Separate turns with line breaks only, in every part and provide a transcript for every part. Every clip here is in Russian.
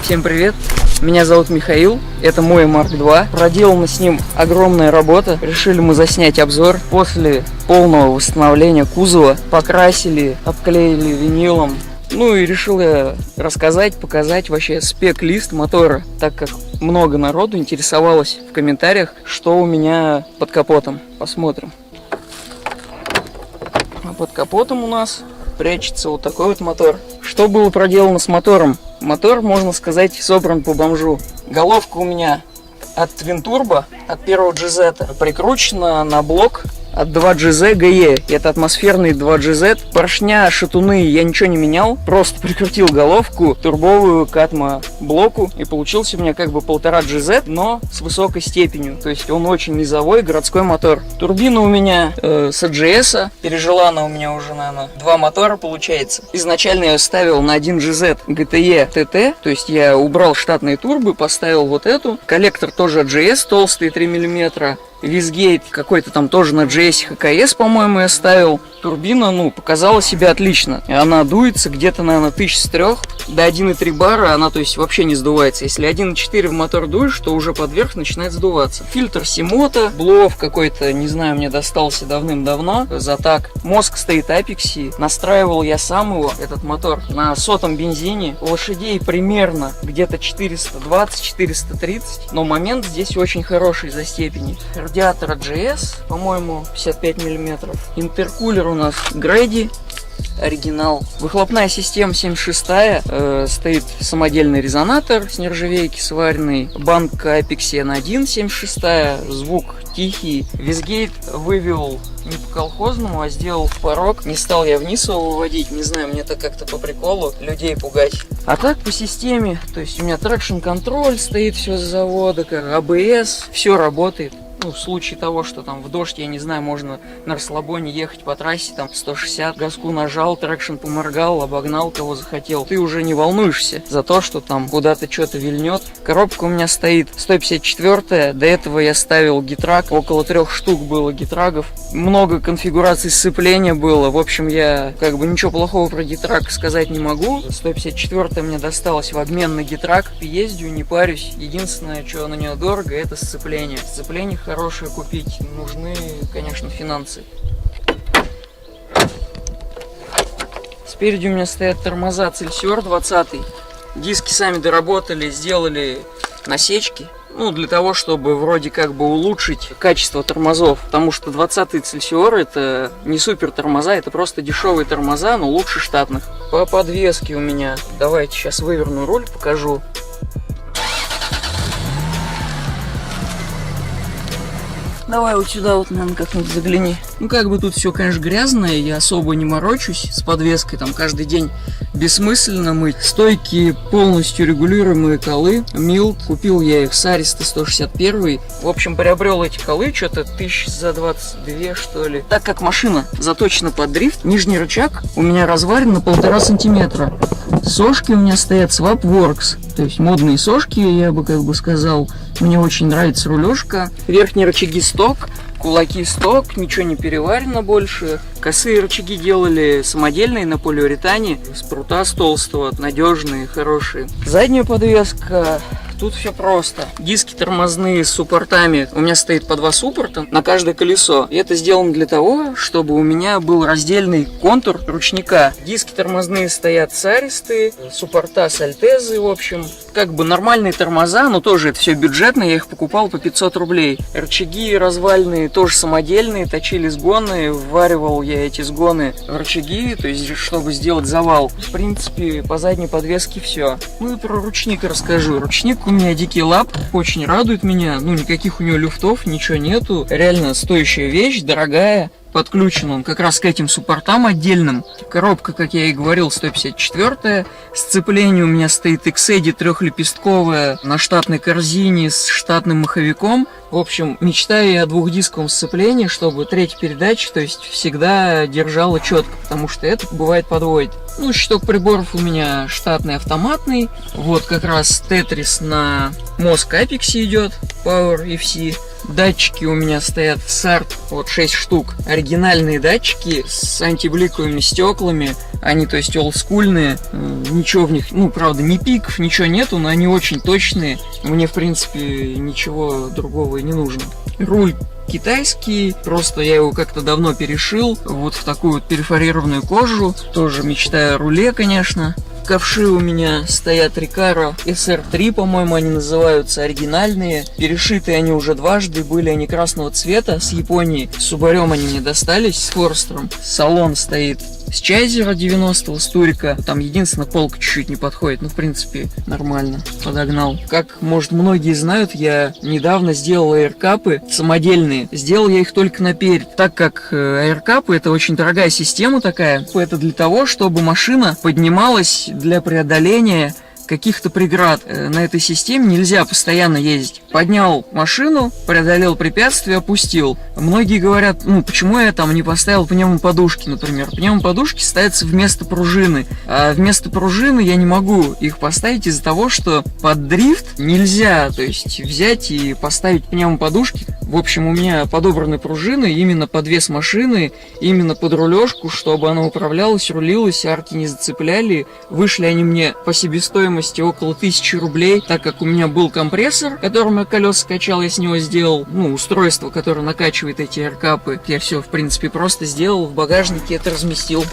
Всем привет, меня зовут Михаил, это мой Mark II. Проделана с ним огромная работа, решили мы заснять обзор. После полного восстановления кузова покрасили, обклеили винилом. Ну и решил я рассказать, показать вообще спек-лист мотора, так как много народу интересовалось в комментариях, что у меня под капотом. Посмотрим. А под капотом у нас прячется вот такой вот мотор. Что было проделано с мотором? Мотор, можно сказать, собран по бомжу. Головка у меня от Twin Turbo, от первого GZ, прикручена на блок от 2GZ GE. Это атмосферный 2GZ. Поршня, шатуны я ничего не менял. Просто прикрутил головку турбовую к атмо-блоку. И получился у меня как бы 1,5 GZ, но с высокой степенью. То есть он очень низовой, городской мотор. Турбина у меня с AGS. Пережила она у меня уже, наверное, 2 мотора получается. Изначально я ставил на 1 GZ GTE TT. То есть я убрал штатные турбы, поставил вот эту. Коллектор тоже AGS, толстый 3 мм. Визгейт какой-то там тоже на GS HKS, по-моему, я ставил. Турбина, показала себя отлично. Она дуется где-то, наверное, 1003 до 1,3 бара. Она, то есть, вообще не сдувается. Если 1,4 в мотор дуешь, то уже под верх начинает сдуваться. Фильтр Симота, блов какой-то, не знаю, мне достался давным-давно. Затак. Мозг стоит Апекси. Настраивал я сам его, этот мотор, на 100-м бензине. Лошадей примерно где-то 420-430. Но момент здесь очень хороший за степени. Радиатор GS, по-моему, 55 мм. Интеркулер у нас Грэди, оригинал. Выхлопная система 76-я, стоит самодельный резонатор с нержавейки сваренный. Банка Apexi N1 76-я, звук тихий. Визгейт вывел не по-колхозному, а сделал в порог. Не стал я вниз его выводить, не знаю, мне-то как-то по приколу людей пугать. А так по системе, то есть у меня трекшн контроль стоит, все с завода, как ABS, все работает. В случае того, что там в дождь, я не знаю, можно на расслабоне ехать по трассе, там 160, газку нажал, трекшн поморгал, обогнал кого захотел. Ты уже не волнуешься за то, что там куда-то что-то вильнет. Коробка у меня стоит 154-я, до этого я ставил гитрак, около 3 штук было гитрагов. Много конфигураций сцепления было, в общем, я как бы ничего плохого про гитрак сказать не могу. 154-я мне досталась в обмен на гитрак, ездю, не парюсь. Единственное, что на нее дорого, это сцепление. Сцепление хорошие купить, нужны, конечно, финансы. Спереди у меня стоят тормоза Цельсиор 20. Диски сами доработали, сделали насечки. Для того, чтобы вроде как бы улучшить качество тормозов. Потому что 20-й Цельсиор это не супер тормоза, это просто дешевые тормоза, но лучше штатных. По подвеске у меня, давайте сейчас выверну руль, покажу. Давай вот сюда вот, наверное, как-нибудь загляни. Как бы тут все, конечно, грязное, я особо не морочусь с подвеской, там каждый день бессмысленно мыть. Стойки полностью регулируемые колы, Милт, купил я их с Ариста 161. В общем, приобрел эти колы, что-то 1022, что ли. Так как машина заточена под дрифт, нижний рычаг у меня разварен на 1,5 сантиметра. Сошки у меня стоят Swapworks, то есть модные сошки, я бы как бы сказал. Мне очень нравится рулежка. Верхние рычаги сток, кулаки сток, ничего не переварено больше. Косые рычаги делали самодельные на полиуретане, с прута с толстого, надежные, хорошие. Задняя подвеска. Тут все просто. Диски тормозные с суппортами. У меня стоит по 2 суппорта на каждое колесо. И это сделано для того, чтобы у меня был раздельный контур ручника. Диски тормозные стоят с Аристы, суппорта с Альтезы, в общем. Как бы нормальные тормоза, но тоже это все бюджетно. Я их покупал по 500 рублей. Рычаги развальные тоже самодельные, точили сгоны. Вваривал я эти сгоны в рычаги, то есть чтобы сделать завал. В принципе, по задней подвеске все. И про ручник расскажу. Ручник у меня дикий лап, очень радует меня. Никаких у него люфтов, ничего нету. Реально стоящая вещь, дорогая. Подключен он как раз к этим суппортам отдельным. Коробка, как я и говорил, 154-я. Сцепление у меня стоит XEDI 3-лепестковое на штатной корзине с штатным маховиком. В общем, мечтаю я о двухдисковом сцеплении, чтобы третья передача, то есть всегда держала четко, потому что это бывает подводит. Щиток приборов у меня штатный автоматный. Вот как раз Тетрис на мозг Апекси идет, Power FC. Датчики у меня стоят SART, вот 6 штук. Оригинальные датчики с антибликовыми стеклами. Они, то есть, олдскульные. Ничего в них, ну, правда, ни пиков, ничего нету, но они очень точные. Мне, в принципе, ничего другого и не нужно. Руль китайский, просто я его как-то давно перешил, вот в такую вот перфорированную кожу. Тоже мечтаю о руле, конечно. Ковши у меня стоят Recaro SR3, по-моему, они называются, оригинальные. Перешитые они уже дважды, были они красного цвета, с Японии. С Subaru они мне достались, с Форстером. Салон стоит с Чайзера 90-го, с Турика. Там единственное, полка чуть-чуть не подходит, но в принципе нормально, подогнал. Как, может, многие знают, я недавно сделал аэркапы самодельные. Сделал я их только наперед, так как аэркапы это очень дорогая система такая. Это для того, чтобы машина поднималась для преодоления каких-то преград. На этой системе нельзя постоянно ездить. Поднял машину, преодолел препятствие, опустил. Многие говорят, ну почему я там не поставил пневмоподушки, например. Пневмоподушки ставятся вместо пружины. А вместо пружины я не могу их поставить из-за того, что под дрифт нельзя, то есть взять и поставить пневмоподушки. В общем, у меня подобраны пружины именно под вес машины, именно под рулежку, чтобы она управлялась, рулилась, арки не зацепляли. Вышли они мне по себестоимости около 1000 рублей, так как у меня был компрессор, которым я колеса качал, я с него сделал, ну, устройство, которое накачивает эти аэркапы. Я все, в принципе, просто сделал, в багажнике это разместил.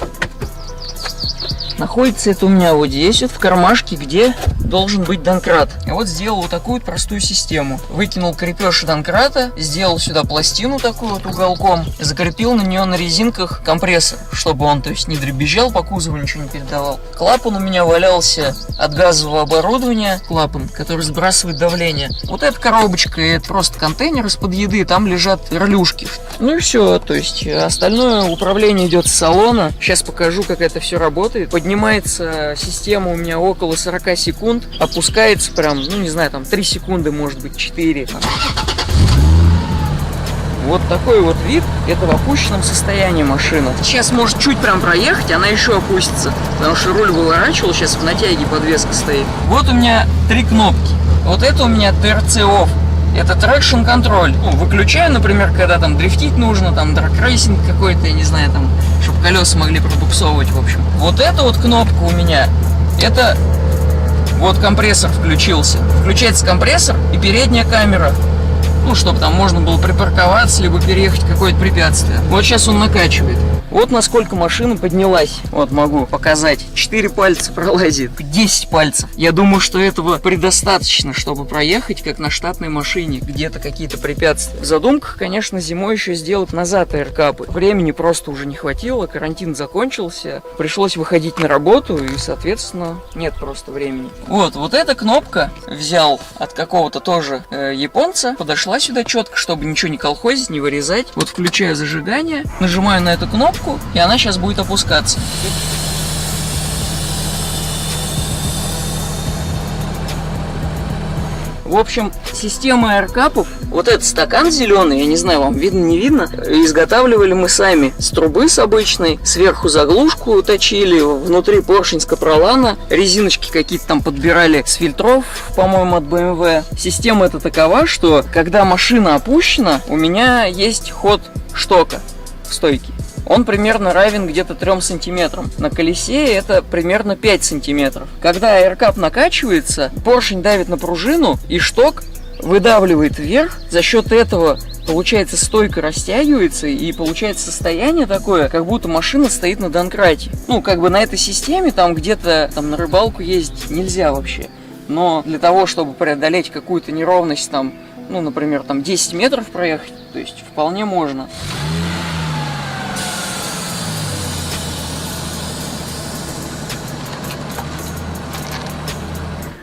Находится это у меня вот здесь, вот в кармашке, где должен быть домкрат. И вот сделал вот такую вот простую систему. Выкинул крепеж домкрата, сделал сюда пластину такую вот уголком, закрепил на нее на резинках компрессор, чтобы он, то есть, не дребезжал по кузову, ничего не передавал. Клапан у меня валялся от газового оборудования, клапан, который сбрасывает давление. Вот эта коробочка, это просто контейнер из-под еды, там лежат ролюшки. Ну и все, то есть, остальное управление идет с салона. Сейчас покажу, как это все работает. Поднимается система у меня около 40 секунд, опускается прям, ну не знаю, там 3 секунды, может быть 4. Вот такой вот вид, это в опущенном состоянии машина. Сейчас может чуть прям проехать, она еще опустится, потому что руль выворачивал, сейчас в натяге подвеска стоит. Вот у меня 3 кнопки. Вот это у меня TRC Off. Это traction control. Ну, выключаю, например, когда там дрифтить нужно, там драг-рейсинг какой-то, я не знаю, там, чтобы колеса могли пробуксовывать, в общем. Вот эта вот кнопка у меня, это вот компрессор включился. Включается компрессор и передняя камера. Ну, чтобы там можно было припарковаться, либо переехать какое-то препятствие. Вот сейчас он накачивает. Вот насколько машина поднялась. Вот могу показать. 4 пальца пролазит. 10 пальцев. Я думаю, что этого предостаточно, чтобы проехать, как на штатной машине. Где-то какие-то препятствия. В задумках, конечно, зимой еще сделать назад аэркапы. Времени просто уже не хватило. Карантин закончился. Пришлось выходить на работу. И, соответственно, нет просто времени. Вот эта кнопка взял от какого-то тоже японца. Подошла сюда четко, чтобы ничего не колхозить, не вырезать. Вот включаю зажигание. Нажимаю на эту кнопку. И она сейчас будет опускаться. В общем, система аэркапов, вот этот стакан зеленый, я не знаю, вам видно, не видно, изготавливали мы сами с трубы с обычной, сверху заглушку точили, внутри поршень с капролана, резиночки какие-то там подбирали с фильтров, по-моему, от BMW. Система эта такова, что когда машина опущена, у меня есть ход штока в стойке. Он примерно равен где-то 3 сантиметрам. На колесе это примерно 5 сантиметров. Когда аэркап накачивается, поршень давит на пружину, и шток выдавливает вверх. За счет этого, получается, стойка растягивается, и получается состояние такое, как будто машина стоит на донкрате. Ну, как бы на этой системе, там где-то там на рыбалку ездить нельзя вообще. Но для того, чтобы преодолеть какую-то неровность, там, ну, например, там 10 метров проехать, то есть вполне можно.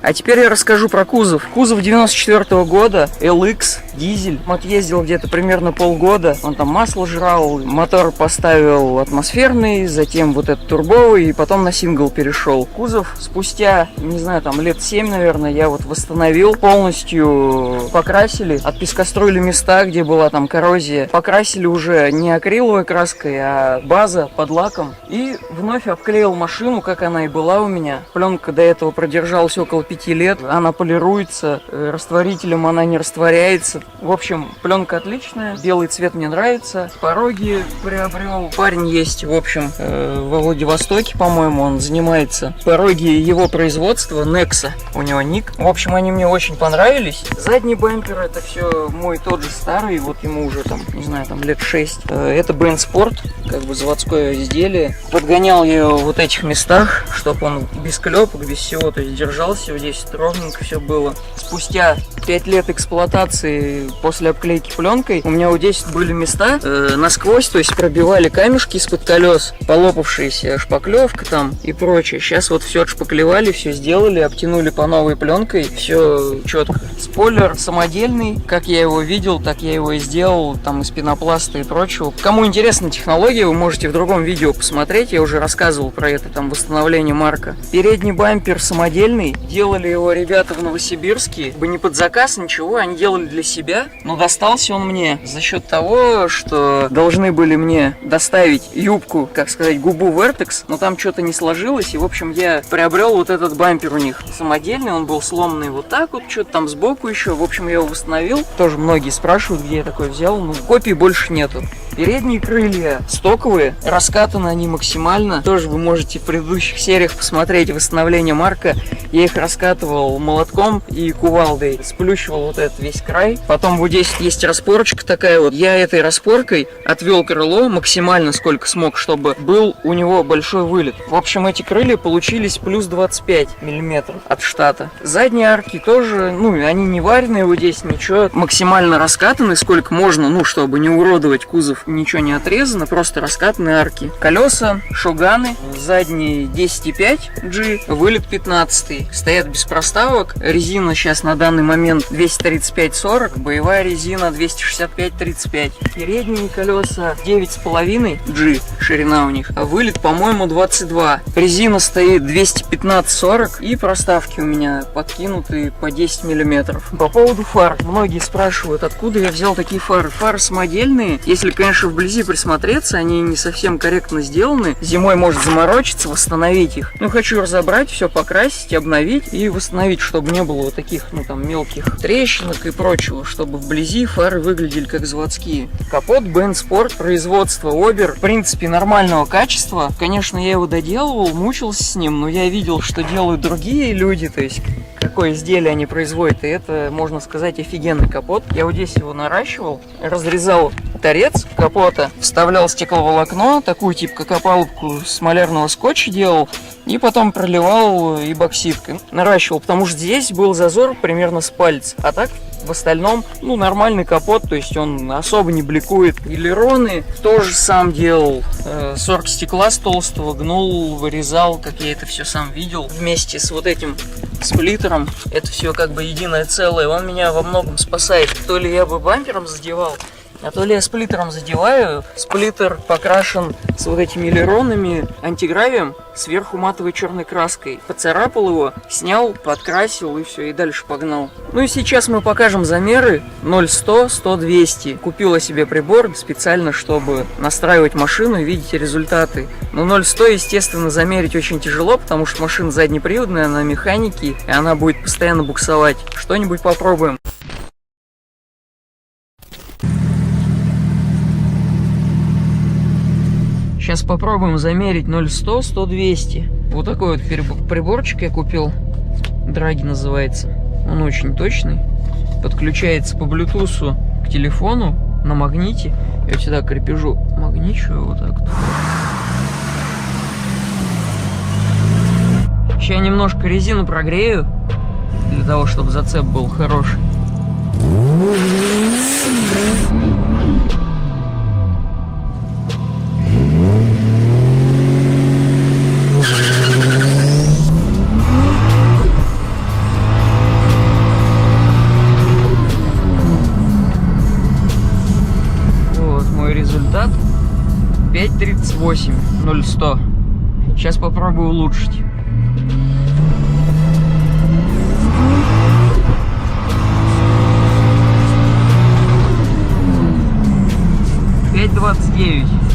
А теперь я расскажу про кузов. Кузов 94 года, LX, дизель. Отъездил где-то примерно полгода. Он там масло жрал, мотор поставил атмосферный, затем вот этот турбовый, и потом на сингл перешел. Кузов спустя, не знаю, там лет 7, наверное, я вот восстановил. Полностью покрасили, отпескостроили места, где была там коррозия. Покрасили уже не акриловой краской, а база под лаком. И вновь обклеил машину, как она и была у меня. Пленка до этого продержалась около 5 лет. Она полируется, растворителем она не растворяется. В общем, пленка отличная, белый цвет мне нравится. Пороги приобрел. Парень есть, в общем, во Владивостоке, по-моему, он занимается. Пороги его производства, Nexa, у него ник. В общем, они мне очень понравились. Задний бампер, это все мой тот же старый, вот ему уже там, не знаю, там лет 6. Это BN Sport, как бы заводское изделие. Подгонял я его в вот этих местах, чтобы он без клепок, без всего, то есть держался вот здесь, ровненько все было. Спустя 5 лет эксплуатации после обклейки пленкой у меня вот здесь были места насквозь, то есть пробивали камешки из-под колес, полопавшаяся шпаклевка там и прочее. Сейчас вот все отшпаклевали, все сделали, обтянули по новой пленкой, все четко. Спойлер самодельный, как я его видел, так я его и сделал, там из пенопласта и прочего. Кому интересна технология, вы можете в другом видео посмотреть, я уже рассказывал про это, там восстановление марка. Передний бампер самодельный, делали его ребята в Новосибирске, не под заказ, ничего, они делали для себя, но достался он мне за счет того, что должны были мне доставить юбку, как сказать, губу Vertex, но там что-то не сложилось, и в общем я приобрел вот этот бампер у них самодельный, он был сломанный вот так вот, что-то там сбоку еще, в общем я его восстановил. Тоже многие спрашивают, где я такой взял, ну копий больше нету. Передние крылья стоковые, раскатаны они максимально. Тоже вы можете в предыдущих сериях посмотреть восстановление марка. Я их раскатывал молотком и кувалдой. Сплющивал вот этот весь край. Потом вот здесь есть распорочка такая вот. Я этой распоркой отвел крыло максимально сколько смог, чтобы был у него большой вылет. В общем, эти крылья получились плюс 25 мм от штата. Задние арки тоже, ну, они не вареные вот здесь, ничего. Максимально раскатаны сколько можно, ну, чтобы не уродовать кузов. Ничего не отрезано, просто раскатанные арки. Колеса, шоганы, задние 10,5 G, вылет 15. Стоят без проставок. Резина сейчас на данный момент 235-40, боевая резина 265-35. Передние колеса 9,5 G, ширина у них, а вылет, по-моему, 22. Резина стоит 215-40 и проставки у меня подкинуты по 10 мм. По поводу фар. Многие спрашивают, откуда я взял такие фары. Фары самодельные. Если, конечно, вблизи присмотреться, они не совсем корректно сделаны. Зимой может заморочиться, восстановить их. Ну, хочу разобрать, все покрасить, обновить и восстановить, чтобы не было вот таких, ну, там, мелких трещинок и прочего, чтобы вблизи фары выглядели как заводские. Капот BN Sport, производство Ober, в принципе, нормального качества. Конечно, я его доделывал, мучился с ним, но я видел, что делают другие люди, то есть какое изделие они производят, и это, можно сказать, офигенный капот. Я вот здесь его наращивал, разрезал торец капота, вставлял стекловолокно, такую типа как опалубку с малярного скотча делал, и потом проливал эбоксидкой. Наращивал, потому что здесь был зазор примерно с пальца, а так в остальном, ну, нормальный капот, то есть он особо не бликует. Элероны тоже сам делал, сорок стекла с толстого гнул, вырезал, как я это все сам видел, вместе с вот этим сплиттером. Это все как бы единое целое, он меня во многом спасает. То ли я бы бампером задевал, а то ли я сплиттером задеваю. Сплиттер покрашен с вот этими элеронами антигравием, сверху матовой черной краской. Поцарапал его, снял, подкрасил и все, и дальше погнал. Ну и сейчас мы покажем замеры 0-100, 100-200. Купила себе прибор специально, чтобы настраивать машину и видеть результаты. Но 0-100, естественно, замерить очень тяжело, потому что машина заднеприводная, она механики, и она будет постоянно буксовать. Что-нибудь попробуем. Сейчас попробуем замерить 0-100, 100-200. Вот такой вот приборчик я купил. Драги называется. Он очень точный. Подключается по блютусу к телефону на магните. Я сюда крепежу магничиваю вот так вот. Сейчас я немножко резину прогрею, для того, чтобы зацеп был хороший. Результат 5.38 0-100. Сейчас попробую улучшить.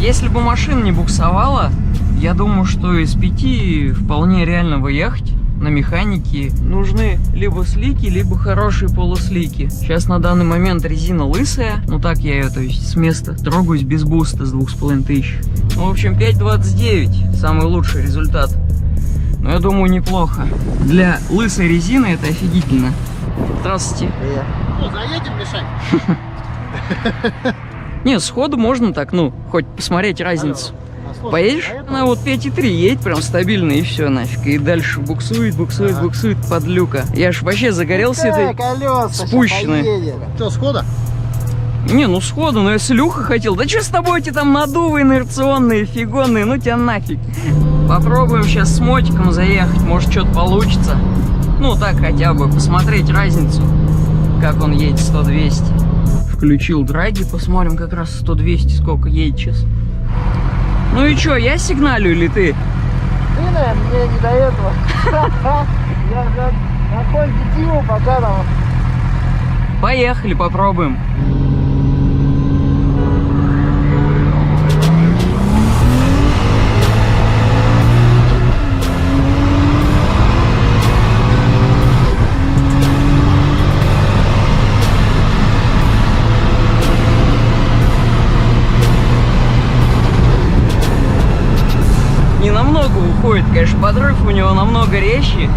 Если бы машина не буксовала, я думаю, что из 5 вполне реально выехать. на механике нужны либо слики, либо хорошие полуслики. Сейчас на данный момент резина лысая, ну так я ее, то есть с места трогаюсь без буста с 2500. Ну, в общем, 5.29 самый лучший результат. Но я думаю, неплохо. Для лысой резины это офигительно. Здравствуйте.
Ну, заедем, Мишань?
Не, сходу можно так, ну, хоть посмотреть разницу. Поедешь? Она вот 5.3 едет прям стабильно, и все нафиг. И дальше буксует, подлюка. Я ж вообще загорелся этой спущенной.
Что, схода?
Не, ну сходу, но если Люха хотел. Да что с тобой эти там надувы инерционные, фигонные, ну тебя нафиг. Попробуем сейчас с мотиком заехать, может что-то получится. Ну так хотя бы посмотреть разницу, как он едет 100-200. Включил драги, посмотрим как раз 100-200 сколько едет сейчас. Ну и чё, я сигналю или ты?
Ты, наверное, мне не до этого. Я на Хонде Диву пока там.
Поехали, попробуем. Не намного уходит, конечно, подрыв у него намного резче,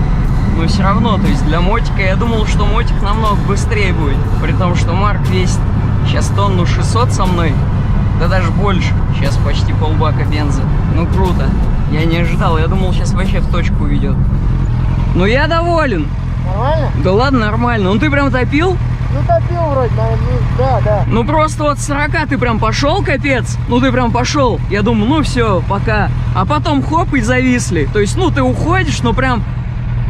но все равно, то есть для мотика я думал, что мотик намного быстрее будет, при том, что Марк весит сейчас тонну 600 со мной, да даже больше, сейчас почти полбака бенза. Ну круто, я не ожидал, я думал, сейчас вообще в точку уведет. Но я доволен.
Нормально?
Да ладно, нормально. Ну ты прям топил?
Ну топил вроде, наверное, да.
Ну просто вот с 40 ты прям пошел, капец. Ну ты прям пошел. Я думаю, ну все, пока. А потом хоп и зависли. То есть, ну ты уходишь, но прям,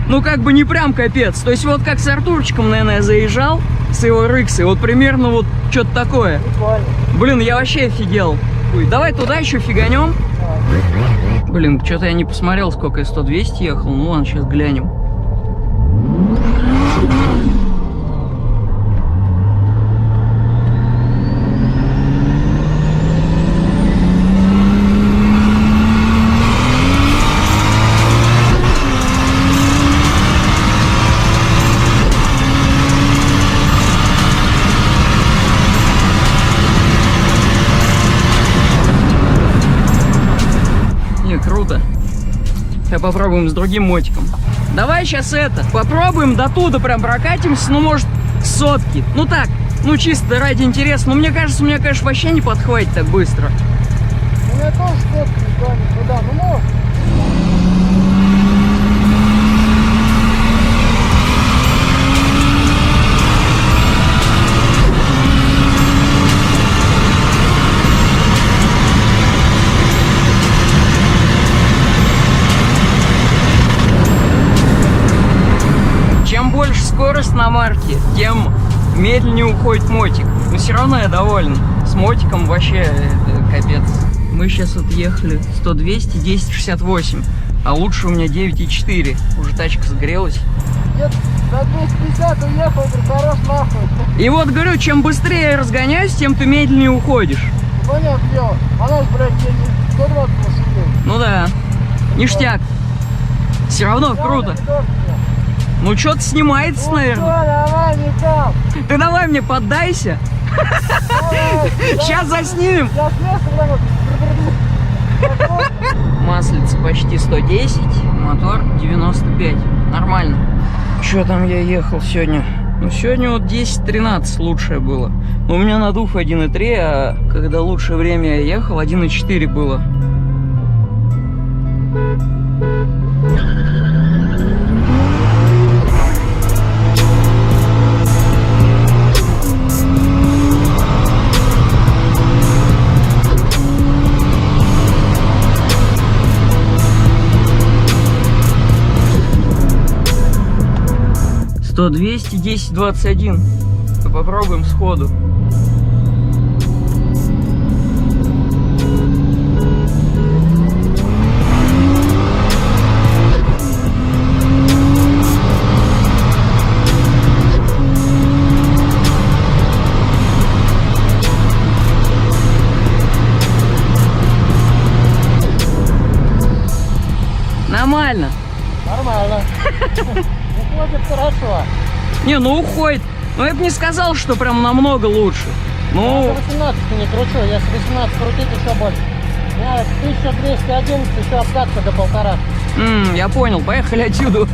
ну как бы не прям капец. То есть вот как с Артурчиком, наверное, я заезжал с его рыксой. Вот примерно вот что-то такое.
Прикольно.
Блин, я вообще офигел. Ой, давай туда еще фиганем. Блин, что-то я не посмотрел, сколько я 100-200 ехал. Ну ладно, сейчас глянем. Круто. Сейчас попробуем с другим мотиком. Давай сейчас это, попробуем до туда прям прокатимся, ну может сотки. Ну так, ну чисто ради интереса. Но мне кажется, у меня, конечно, вообще не подхватит так быстро.
У меня тоже сотки туда, ну может.
Больше скорость на марке, тем медленнее уходит мотик. Но все равно я доволен. С мотиком вообще капец. Мы сейчас отъехали 100-200, 10.68. А лучше у меня 9.4. Уже тачка загрелась.
Где-то за 250 уехал, говорит, хорош нахуй.
И вот говорю, чем быстрее я разгоняюсь, тем ты медленнее уходишь.
Понятное дело. Она же, блядь, я не 120 лошадей.
Ну да. Ништяк. Все равно круто. Ну что-то снимается,
ну,
наверное.
Что, давай, Михал.
Ты давай мне поддайся. Сейчас заснимем.
Я с места
Маслица почти 110, мотор 95. Нормально. Что там я ехал сегодня? Ну сегодня вот 10-13 лучшее было. Но у меня надув 1.3, а когда лучшее время я ехал, 1.4 было. То 200, 10, 21. Попробуем сходу. Нормально.
Нормально. Уходит хорошо.
Не, ну уходит. Но я бы не сказал, что прям намного лучше.
Я
Ну,
до 18 не кручу, если 18 крутить еще больше. У меня 1211, еще обкатка до 1,5.
я понял, поехали отсюда.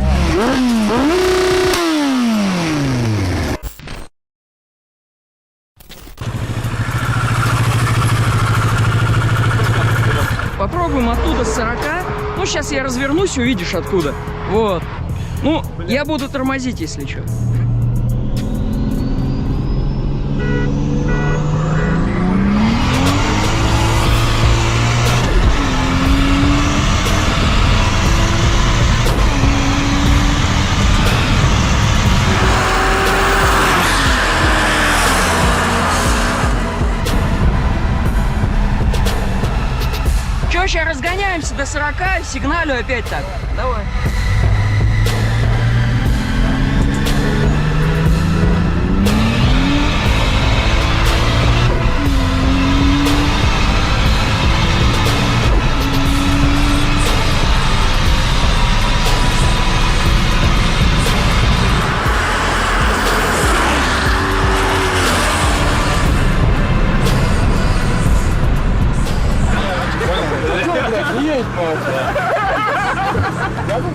Попробуем оттуда с 40. Ну, сейчас я развернусь, увидишь откуда. Вот. Ну, я буду тормозить, если что. Че, сейчас разгоняемся до 40, сигналю опять так. Давай.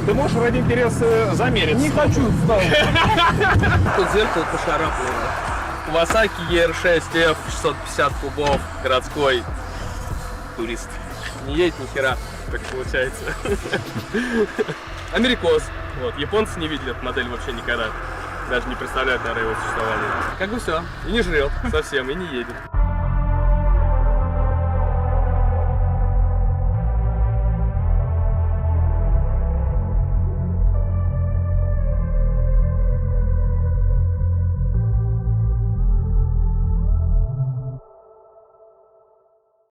Ты можешь ради интереса замерить?
Не хочу ставить.
Тут зеркало пошарапано. Kawasaki ER6F 650 кубов, городской турист. Не едет ни хера, так получается. Америкос. Вот. Японцы не видели эту модель вообще никогда. Даже не представляют, наверное, его существование. Как бы все. И не жрет совсем, и не едет.